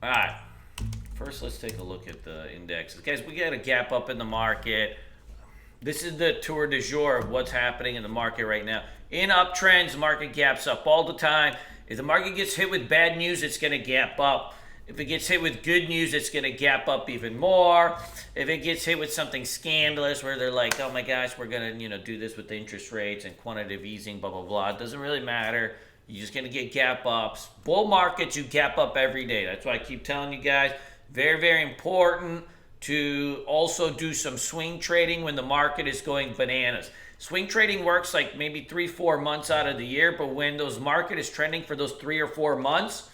All right. First, let's take a look at the indexes. Guys, we got a gap up in the market. This is the tour de jour of what's happening in the market right now. In uptrends, the market gaps up all the time. If the market gets hit with bad news, it's going to gap up. If it gets hit with good news, it's going to gap up even more. If it gets hit with something scandalous where they're like, oh my gosh, we're going to do this with the interest rates and quantitative easing, blah, blah, blah. It doesn't really matter. You're just going to get gap ups. Bull markets, you gap up every day. That's why I keep telling you guys, very, very important to also do some swing trading when the market is going bananas. Swing trading works like maybe 3-4 months out of the year, but when those market is trending for those 3 or 4 months,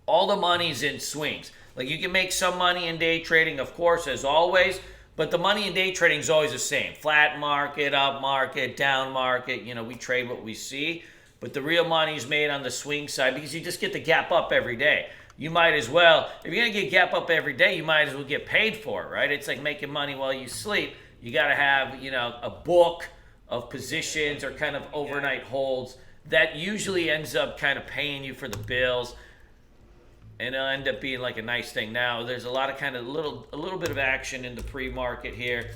all the money's in swings. Like you can make some money in day trading, of course, as always, but the money in day trading is always the same. Flat market, up market, down market, we trade what we see, but the real money is made on the swing side because you just get the gap up every day. You might as well, if you're going to get gap up every day, you might as well get paid for it, right? It's like making money while you sleep. You got to have, a book of positions or kind of overnight holds that usually ends up kind of paying you for the bills. And it'll end up being like a nice thing. Now, there's a lot of kind of a little bit of action in the pre-market here.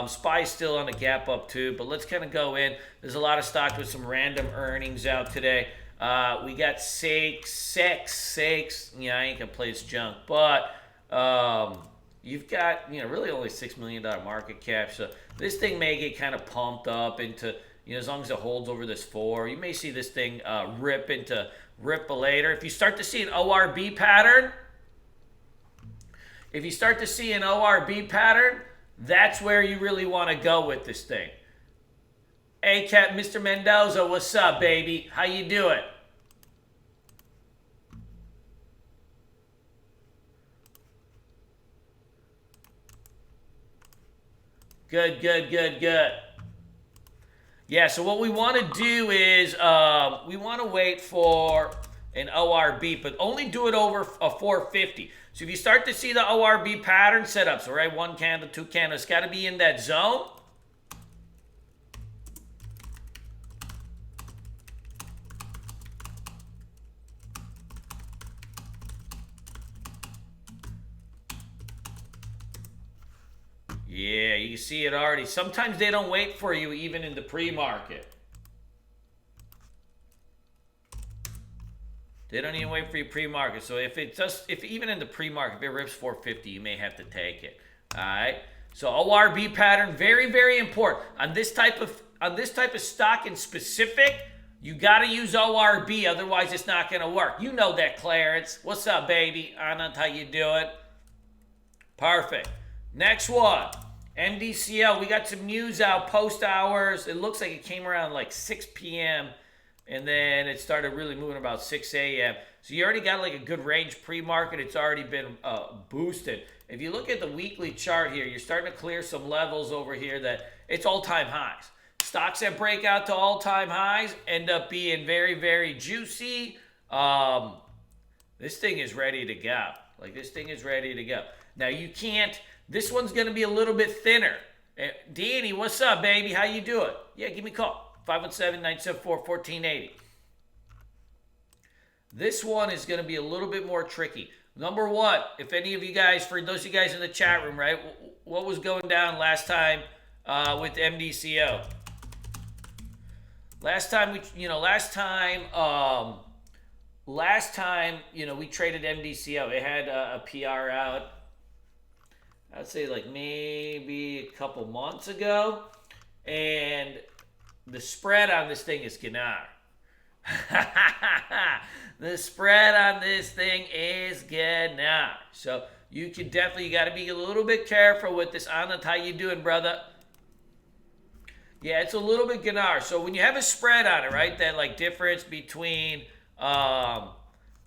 SPY's still on a gap up too, but let's kind of go in. There's a lot of stocks with some random earnings out today. We got Sakes. I ain't gonna play this junk, but you've got really only $6 million market cap. So this thing may get kind of pumped up into as long as it holds over this 4. You may see this thing rip later. If you start to see an ORB pattern, that's where you really want to go with this thing. Hey, Cat, Mr. Mendoza, what's up, baby? How you doing? Good. Yeah, so what we want to do is we want to wait for an ORB, but only do it over a 450. So if you start to see the ORB pattern set up, so right, 1 candle, 2 candles, it's got to be in that zone. Yeah, you can see it already. Sometimes they don't wait for you even in the pre-market. They don't even wait for you pre-market. So if even in the pre-market, if it rips 450, you may have to take it. All right. So ORB pattern, very, very important. On this type of stock in specific, you got to use ORB, otherwise it's not going to work. You know that, Clarence. What's up, baby? Anand, how you doing? Perfect. Next one. MDCL, we got some news out post hours. It looks like it came around like 6 p.m. and then it started really moving about 6 a.m. So you already got like a good range pre-market. It's already been boosted. If you look at the weekly chart here, you're starting to clear some levels over here that it's all-time highs. Stocks that break out to all-time highs end up being very, very juicy. This thing is ready to go. Now you can't. This one's going to be a little bit thinner. Danny, what's up, baby? How you doing? Yeah, give me a call. 517-974-1480. This one is going to be a little bit more tricky. Number one, if any of you guys, for those of you guys in the chat room, right, what was going down last time with MDCO? Last time, we traded MDCO. It had a PR out. I'd say like maybe a couple months ago. And the spread on this thing is Ganar. The spread on this thing is Ganar. So you got to be a little bit careful with this. Anand, how you doing, brother? Yeah, it's a little bit Ganar. So when you have a spread on it, right, that like difference between where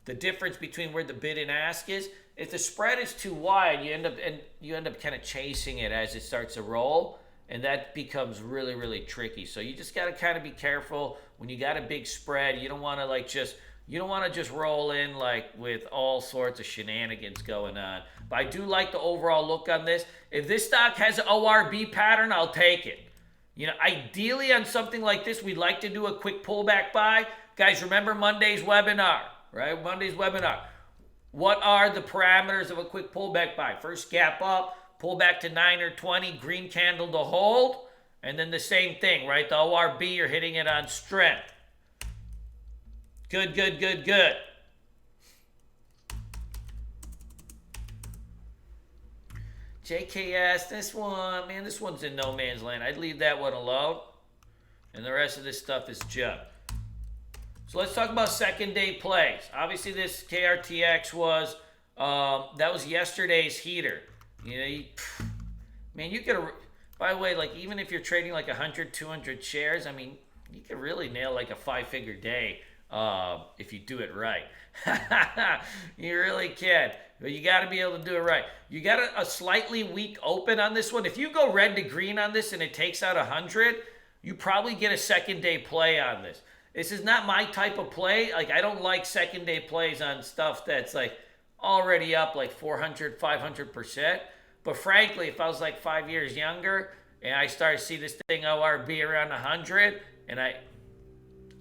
the bid and ask is, if the spread is too wide, you end up kind of chasing it as it starts to roll, and that becomes really, really tricky. So you just got to kind of be careful when you got a big spread. You don't want to just roll in like with all sorts of shenanigans going on. But I do like the overall look on this. If this stock has an ORB pattern, I'll take it. Ideally on something like this, we'd like to do a quick pullback buy. Guys, remember Monday's webinar, right? What are the parameters of a quick pullback buy? First gap up, pull back to 9 or 20, green candle to hold, and then the same thing, right? The ORB, you're hitting it on strength. Good, good, good, good. JKS, this one, man, this one's in no man's land. I'd leave that one alone. And the rest of this stuff is junk. So let's talk about second day plays. Obviously, this KRTX was, that was yesterday's heater. You know, man, you could, by the way, like even if you're trading like 100, 200 shares, I mean, you could really nail like a 5-figure day if you do it right. You really can. But you got to be able to do it right. You got a slightly weak open on this one. If you go red to green on this and it takes out 100, you probably get a second day play on this. This is not my type of play. Like, I don't like second day plays on stuff that's like already up like 400, 500%. But frankly, if I was like 5 years younger and I started to see this thing ORB around 100, and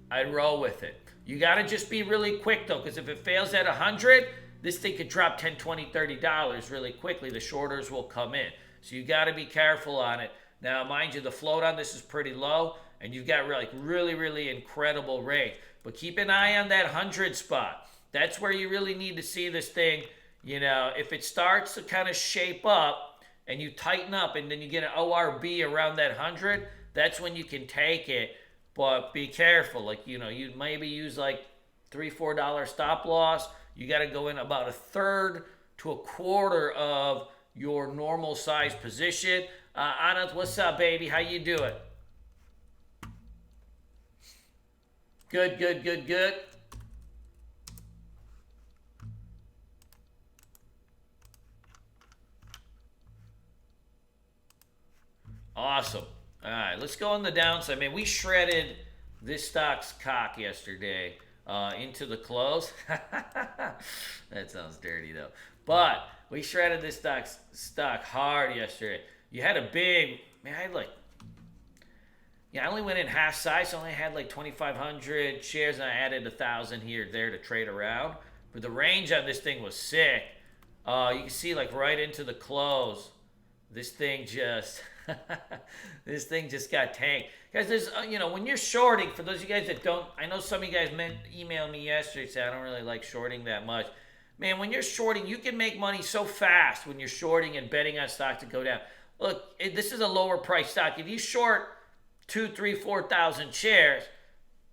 I'd roll with it. You got to just be really quick though, because if it fails at 100, this thing could drop 10, 20, $30 really quickly. The shorters will come in. So you got to be careful on it. Now, mind you, the float on this is pretty low, and you've got like really incredible range. But keep an eye on that 100 spot. That's where you really need to see this thing. You know, if it starts to kind of shape up and you tighten up and then you get an ORB around that 100, that's when you can take it. But be careful. Like, you know, you maybe use like $3, $4 stop loss. You got to go in about a third to a quarter of your normal size position. Anand, what's up, baby? How you doing? Good, good, good, good. Awesome. All right, let's go on the downside. Man, we shredded this stock's cock yesterday into the close. That sounds dirty, though. But we shredded this stock hard yesterday. You had a big, man, I had like, yeah, I only went in half size. So I only had like 2,500 shares, and I added 1,000 here or there to trade around. But the range on this thing was sick. You can see like right into the close. This thing just, this thing just got tanked. Guys, there's, you know, when you're shorting, for those of you guys that don't, I know some of you guys emailed me yesterday saying I don't really like shorting that much. Man, when you're shorting, you can make money so fast when you're shorting and betting on stock to go down. Look, this is a lower price stock. If you short 2,000, 3,000, 4,000 shares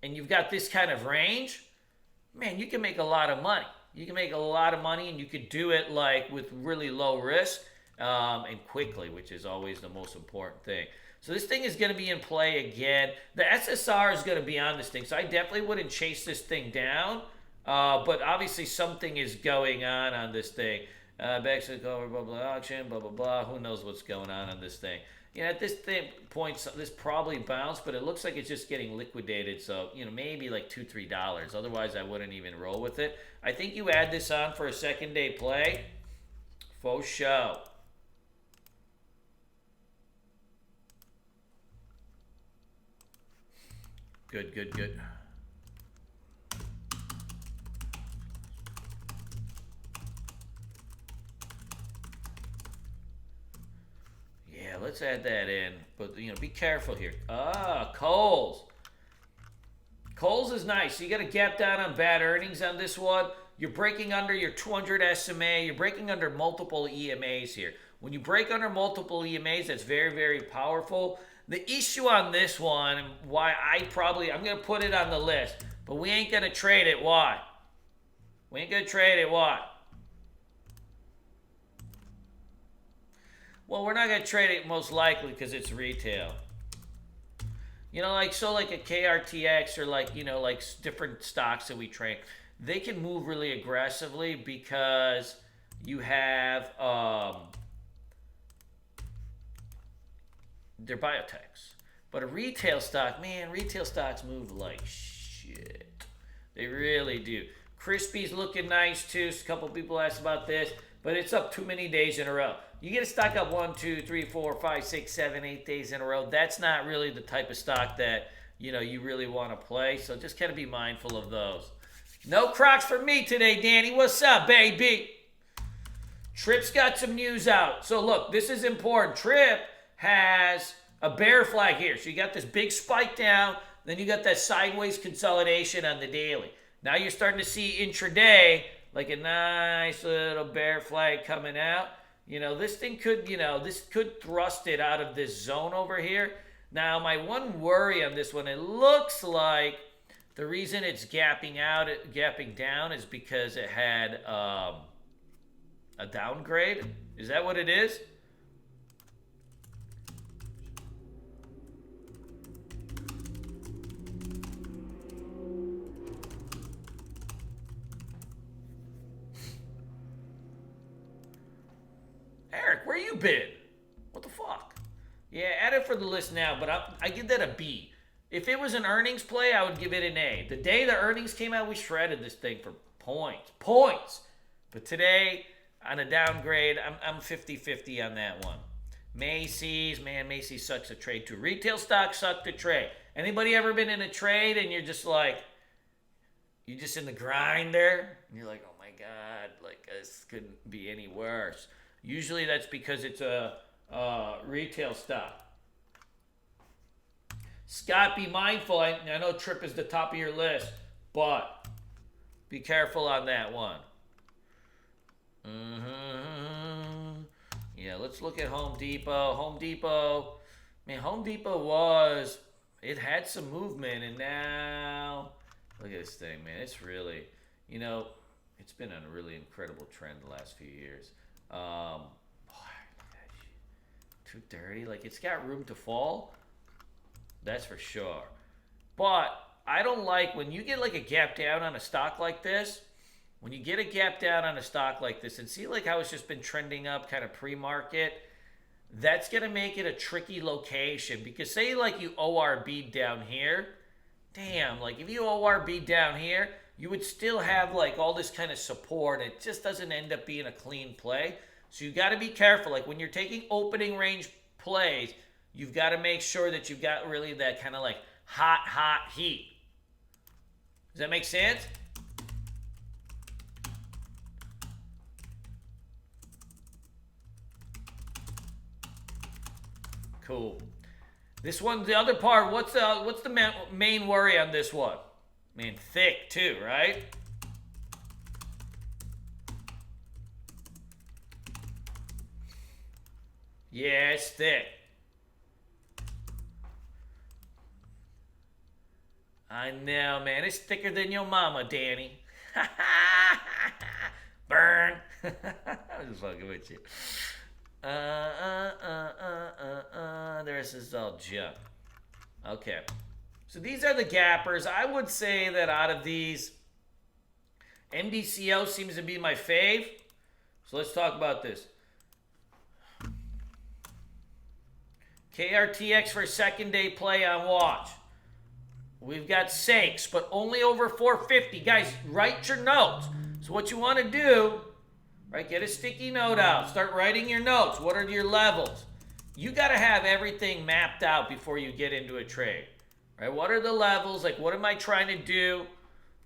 and you've got this kind of range, man, you can make a lot of money. You can make a lot of money, and you could do it like with really low risk and quickly, which is always the most important thing. So this thing is going to be in play again. The SSR is going to be on this thing, so I definitely wouldn't chase this thing down. But obviously something is going on this thing. Backs to cover, blah, blah, auction, blah, blah, blah. Who knows what's going on this thing? You know, at this point, this probably bounced, but it looks like it's just getting liquidated. So, you know, maybe like $2, $3. Otherwise, I wouldn't even roll with it. I think you add this on for a second day play. Faux show. Good, good, good. Yeah, let's add that in. But, you know, be careful here. Coles. Coles is nice. So you got a gap down on bad earnings on this one. You're breaking under your 200 SMA. You're breaking under multiple EMAs here. When you break under multiple EMAs, that's very, very powerful. The issue on this one, and why I'm going to put it on the list, but we ain't going to trade it. Why? We ain't going to trade it. Why? Well, we're not going to trade it most likely because it's retail. You know, like, so like a KRTX or like, you know, like different stocks that we trade, they can move really aggressively because you have, they're biotechs. But a retail stock, man, retail stocks move like shit. They really do. Crispy's looking nice too. A couple people asked about this, but it's up too many days in a row. You get a stock up 1, 2, 3, 4, 5, 6, 7, 8 days in a row. That's not really the type of stock that, you know, you really want to play. So just kind of be mindful of those. No Crocs for me today, Danny. What's up, baby? Trip's got some news out. So look, this is important. Trip has a bear flag here. So you got this big spike down, then you got that sideways consolidation on the daily. Now you're starting to see intraday like a nice little bear flag coming out. You know, this thing could, this could thrust it out of this zone over here. Now, my one worry on this one, it looks like the reason it's gapping down is because it had a downgrade. Is that what it is? Eric, where you been? What the fuck? Yeah, add it for the list now, but I give that a B. If it was an earnings play, I would give it an A. The day the earnings came out, we shredded this thing for points. Points! But today, on a downgrade, I'm 50-50 on that one. Macy's, man, Macy's sucks to trade too. Retail stocks suck to trade. Anybody ever been in a trade and you're just like, you're just in the grind there? And you're like, oh my God, like this couldn't be any worse. Usually that's because it's a retail stock. Scott, be mindful. I know Trip is the top of your list, but be careful on that one. Yeah, let's look at Home Depot. Home Depot, man, Home Depot it had some movement, and now, look at this thing, man. It's really, it's been on a really incredible trend the last few years. Boy, look at that shit. 230, like it's got room to fall. That's for sure. But I don't like when you get like a gap down on a stock like this. When you get a gap down on a stock like this and see like how it's just been trending up kind of pre-market, that's going to make it a tricky location. Because say like you ORB down here, damn, like if you ORB down here, you would still have like all this kind of support. It just doesn't end up being a clean play. So you got to be careful. Like when you're taking opening range plays, you've got to make sure that you've got really that kind of like hot heat. Does that make sense? Cool. This one, the other part, what's the main worry on this one? Man, thick too, right? Yeah, it's thick. I know, man. It's thicker than your mama, Danny. Burn. I'm just fucking with you. The rest is all junk. Okay. So these are the gappers. I would say that out of these, MDCO seems to be my fave. So let's talk about this. KRTX for a second day play on watch. We've got sakes, but only over 450. Guys, write your notes. So what you want to do, right, get a sticky note out. Start writing your notes. What are your levels? You got to have everything mapped out before you get into a trade. Right? What are the levels? Like, what am I trying to do?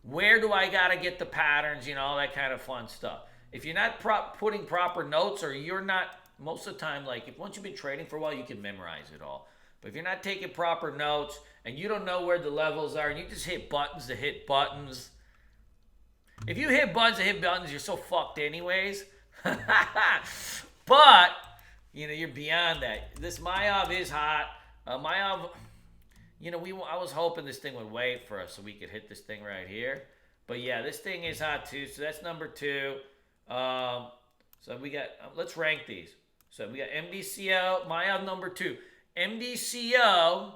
Where do I got to get the patterns? All that kind of fun stuff. If you're not putting proper notes, or you're not, most of the time, like, if once you've been trading for a while, you can memorize it all. But if you're not taking proper notes, and you don't know where the levels are, and you just hit buttons to hit buttons. If you hit buttons to hit buttons, you're so fucked anyways. But, you're beyond that. This Mayav is hot. Mayav, I was hoping this thing would wait for us so we could hit this thing right here. But yeah, this thing is hot too. So that's number 2. So we got, let's rank these. So we got MDCO, Mayav number 2. MDCO,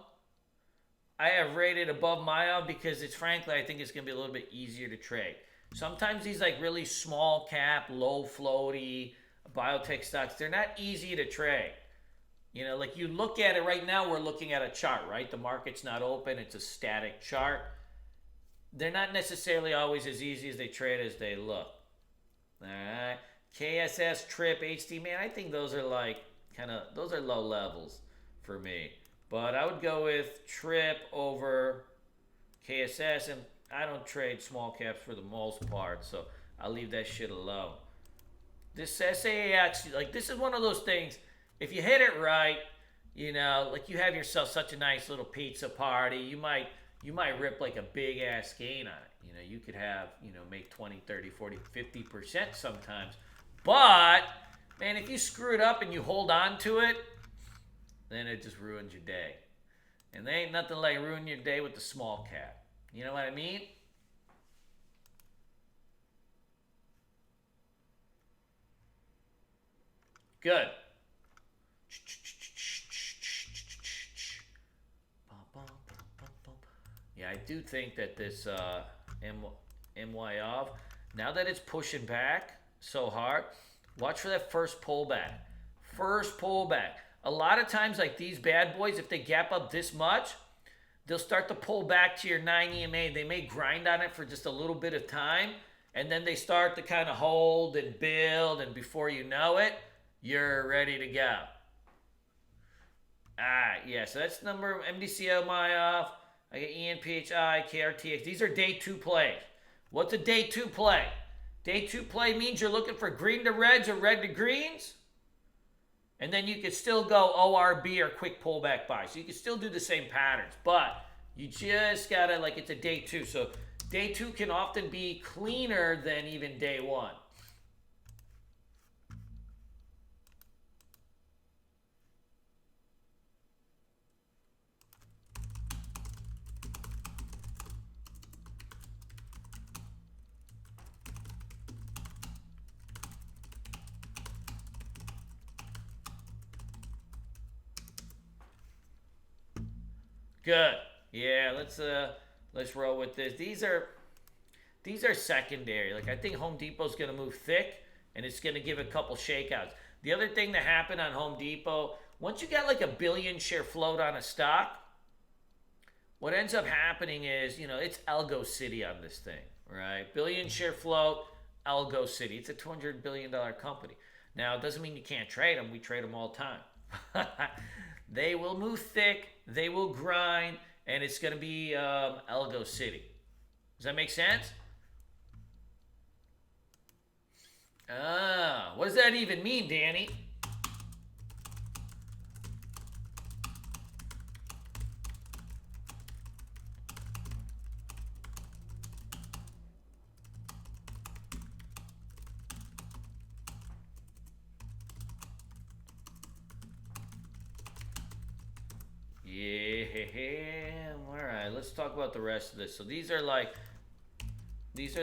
I have rated above Mayav because it's frankly, I think it's going to be a little bit easier to trade. Sometimes these like really small cap, low floaty biotech stocks, they're not easy to trade. Like you look at it right now, we're looking at a chart, right? The market's not open. It's a static chart. They're not necessarily always as easy as they trade as they look. All right. KSS, Trip, HD, man, I think those are like those are low levels for me. But I would go with Trip over KSS, and I don't trade small caps for the most part, so I'll leave that shit alone. This SAAX, like this is one of those things. If you hit it right, like you have yourself such a nice little pizza party, you might rip like a big ass gain on it. You could have, make 20, 30, 40, 50% sometimes. But man, if you screw it up and you hold on to it, then it just ruins your day. And there ain't nothing like ruining your day with the small cap. You know what I mean? Good. Yeah, I do think that this MYOV, now that it's pushing back so hard, watch for that first pullback. First pullback. A lot of times, like these bad boys, if they gap up this much, they'll start to pull back to your 9 EMA. They may grind on it for just a little bit of time, and then they start to kind of hold and build, and before you know it, you're ready to go. Yeah, so that's number MDCO MYOV. I got ENPHI, KRTX. These are day 2 plays. What's a day 2 play? Day 2 play means you're looking for green to reds or red to greens. And then you can still go ORB or quick pullback buy. So you can still do the same patterns. But you just got to, like, it's a day 2. So day 2 can often be cleaner than even day 1. Good. Yeah, let's roll with this. These are secondary. Like I think Home Depot's going to move thick and it's going to give a couple shakeouts. The other thing that happened on Home Depot, once you got like a billion share float on a stock, what ends up happening is, it's Algo City on this thing, right? Billion share float, Algo City. It's a $200 billion company. Now, it doesn't mean you can't trade them. We trade them all the time. They will move thick, they will grind, and it's going to be Algo City. Does that make sense? What does that even mean, Danny? Yeah, all right. Let's talk about the rest of this. So these are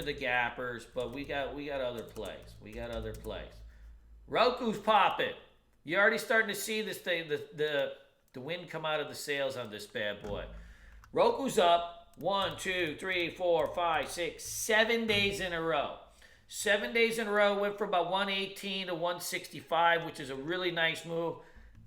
the gappers, but we got other plays. We got other plays. Roku's popping. You're already starting to see this thing, the wind come out of the sails on this bad boy. Roku's up 1, 2, 3, 4, 5, 6, 7 days in a row. 7 days in a row, went from about 118 to 165, which is a really nice move.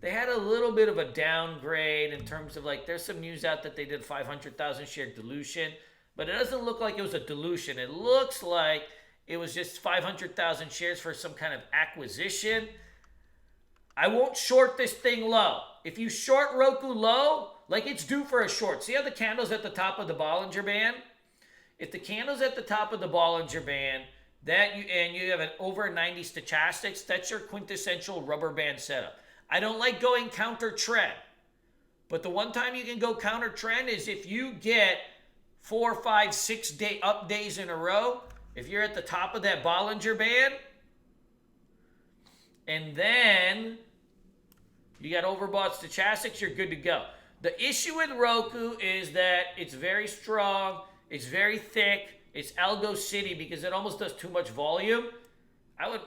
They had a little bit of a downgrade in terms of there's some news out that they did 500,000 share dilution, but it doesn't look like it was a dilution. It looks like it was just 500,000 shares for some kind of acquisition. I won't short this thing low. If you short Roku low, it's due for a short. See how the candle's at the top of the Bollinger Band? If the candle's at the top of the Bollinger Band, and you have an over 90 stochastics, that's your quintessential rubber band setup. I don't like going counter trend, but the one time you can go counter trend is if you get 4, 5, 6 day up days in a row. If you're at the top of that Bollinger Band, and then you got overbought stochastics, you're good to go. The issue with Roku is that it's very strong, it's very thick, it's Algo City because it almost does too much volume. I would,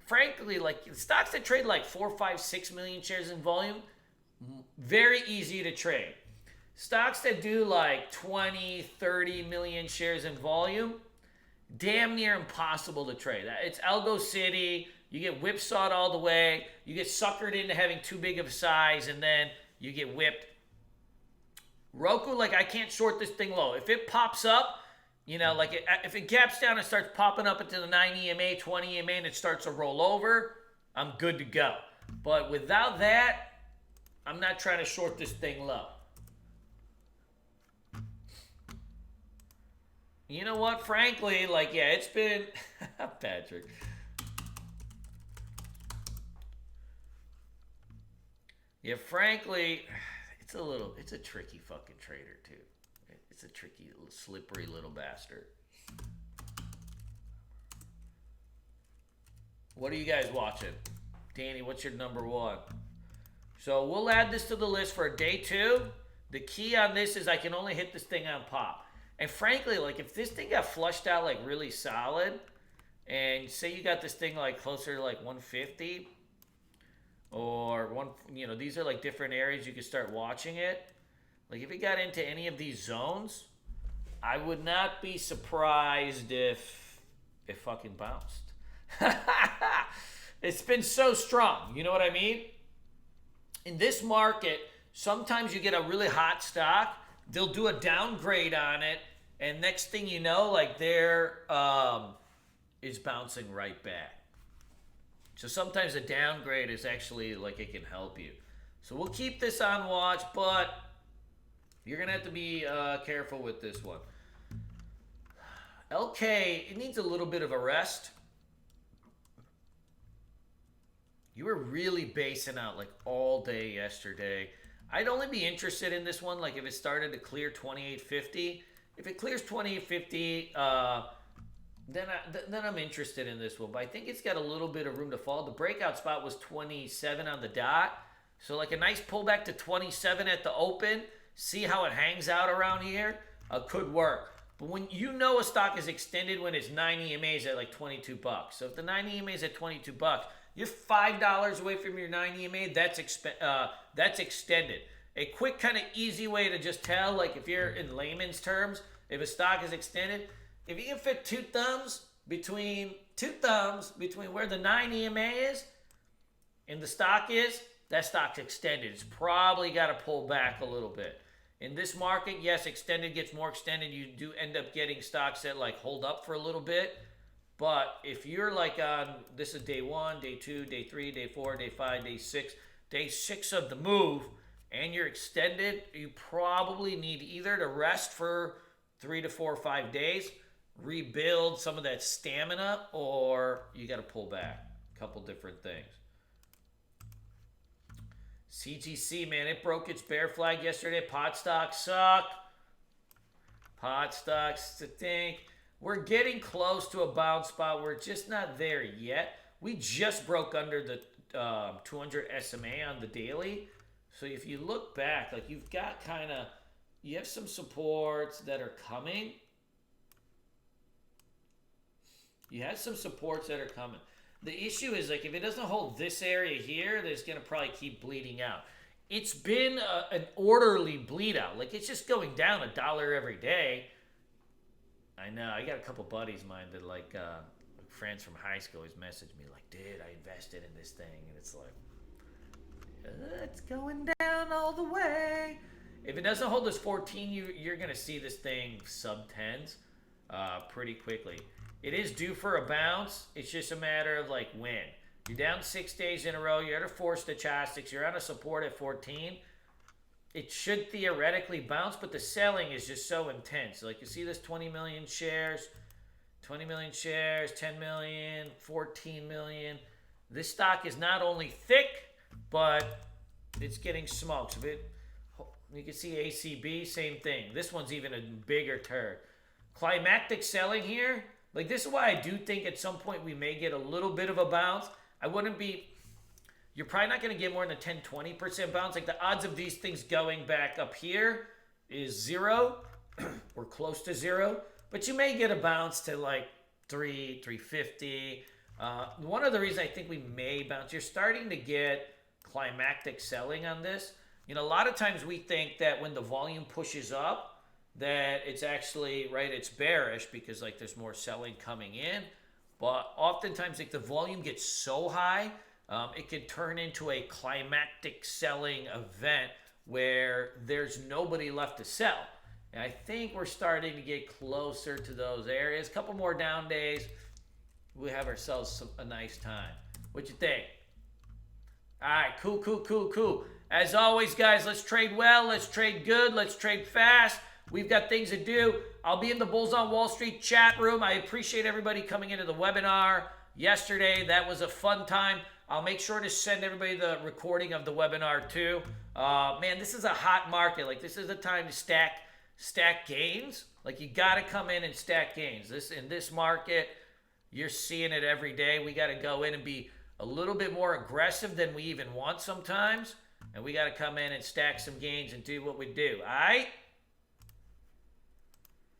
frankly, stocks that trade 4, 5, 6 million shares in volume, very easy to trade. Stocks that do 20, 30 million shares in volume, damn near impossible to trade. It's Algo City. You get whipsawed all the way. You get suckered into having too big of a size, and then you get whipped. Roku, I can't short this thing low. If it pops up, if it gaps down and starts popping up into the 9 EMA, 20 EMA, and it starts to roll over, I'm good to go. But without that, I'm not trying to short this thing low. You know what? Frankly, like, yeah, it's been Patrick. Yeah, frankly, it's a tricky fucking trader too. It's a tricky, slippery little bastard. What are you guys watching? Danny, what's your number one? So we'll add this to the list for day 2. The key on this is I can only hit this thing on pop. And frankly, like if this thing got flushed out like really solid, and say you got this thing like closer to like 150, or these are like different areas you can start watching it. Like if it got into any of these zones, I would not be surprised if it fucking bounced. It's been so strong. You know what I mean? In this market, sometimes you get a really hot stock. They'll do a downgrade on it, and next thing you know, like they're is bouncing right back. So sometimes a downgrade is actually like it can help you. So we'll keep this on watch, but you're gonna have to be careful with this one. LK, it needs a little bit of a rest. You were really basing out like all day yesterday. I'd only be interested in this one like if it started to clear 2850. If it clears 2850, then I'm interested in this one. But I think it's got a little bit of room to fall. The breakout spot was 27 on the dot. So like a nice pullback to 27 at the open. See how it hangs out around here? Could work. But when you know a stock is extended when it's 9 EMAs at like 22 bucks. So if the 9 EMAs at 22 bucks, you're $5 away from your 9 EMA. That's extended. A quick kind of easy way to just tell, like if you're in layman's terms, if a stock is extended, if you can fit two thumbs between where the 9 EMA is and the stock is, that stock's extended. It's probably got to pull back a little bit. In this market, yes, extended gets more extended. You do end up getting stocks that like hold up for a little bit. But if you're like on, this is day 1, day 2, day 3, day 4, day 5, day 6 of the move, and you're extended, you probably need either to rest for 3 to 4 or 5 days, rebuild some of that stamina, or you got to pull back. A couple different things. CGC, man, it broke its bear flag yesterday. Pot stocks suck. Pot stocks stink. We're getting close to a bounce spot. We're just not there yet. We just broke under the 200 SMA on the daily. So if you look back, like you've got you have some supports that are coming. You have some supports that are coming. The issue is like if it doesn't hold this area here, then it's going to probably keep bleeding out. It's been an orderly bleed out. Like it's just going down $1 every day. I know. I got a couple buddies of mine that like friends from high school always message me like, dude, I invested in this thing. And it's like, it's going down all the way. If it doesn't hold this 14, you're going to see this thing sub 10s pretty quickly. It is due for a bounce. It's just a matter of like when. You're down 6 days in a row. You're at a 4 stochastics. You're on a support at 14. It should theoretically bounce, but the selling is just so intense. Like you see this 20 million shares, 10 million, 14 million. This stock is not only thick, but it's getting smoked. You can see ACB, same thing. This one's even a bigger turd. Climactic selling here. Like this is why I do think at some point we may get a little bit of a bounce. You're probably not going to get more than a 10-20% bounce. Like the odds of these things going back up here is 0 or close to 0. But you may get a bounce to like 350. One of the reasons I think we may bounce, you're starting to get climactic selling on this. You know, a lot of times we think that when the volume pushes up, that it's actually, right, it's bearish because like there's more selling coming in. But oftentimes like the volume gets so high, it could turn into a climactic selling event where there's nobody left to sell. And I think we're starting to get closer to those areas. A couple more down days, we have ourselves a nice time. What you think? All right, cool. As always, guys, let's trade well, let's trade good, let's trade fast. We've got things to do. I'll be in the Bulls on Wall Street chat room. I appreciate everybody coming into the webinar yesterday. That was a fun time. I'll make sure to send everybody the recording of the webinar too. Man, this is a hot market. Like, this is the time to stack gains. Like, you got to come in and stack gains. In this market, you're seeing it every day. We got to go in and be a little bit more aggressive than we even want sometimes. And we got to come in and stack some gains and do what we do. All right?